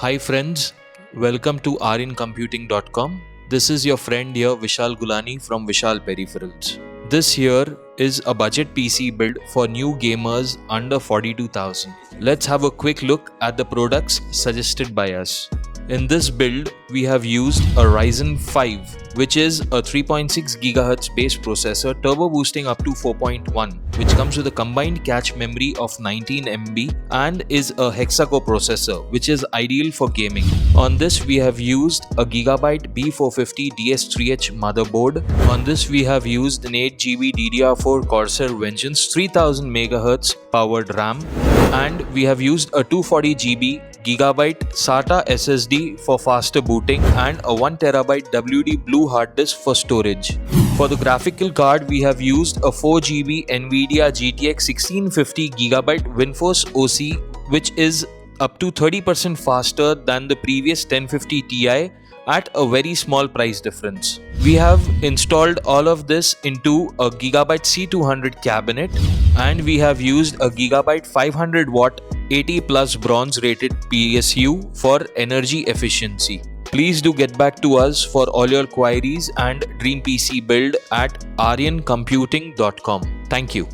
Hi friends, welcome to aryancomputing.com. This is your friend here Vishal Gulani from Vishal Peripherals. This here is a budget PC build for new gamers under 42,000. Let's have a quick look at the products suggested by us. In this build, we have used a Ryzen 5, which is a 3.6 GHz base processor turbo boosting up to 4.1, which comes with a combined cache memory of 19 MB and is a hexa-core processor, which is ideal for gaming. On this, we have used a Gigabyte B450 DS3H motherboard. On this, we have used an 8GB DDR4 Corsair Vengeance 3000 MHz powered RAM, and we have used a 240GB Gigabyte SATA SSD for faster booting and a 1TB WD Blue hard disk for storage. For the graphical card, we have used a 4GB NVIDIA GTX 1650GB WindForce OC, which is up to 30% faster than the previous 1050 Ti at a very small price difference. We have installed all of this into a Gigabyte C200 cabinet, and we have used a Gigabyte 500 watt 80 plus bronze rated PSU for energy efficiency. Please do get back to us for all your queries and dream PC build at aryancomputing.com. Thank you.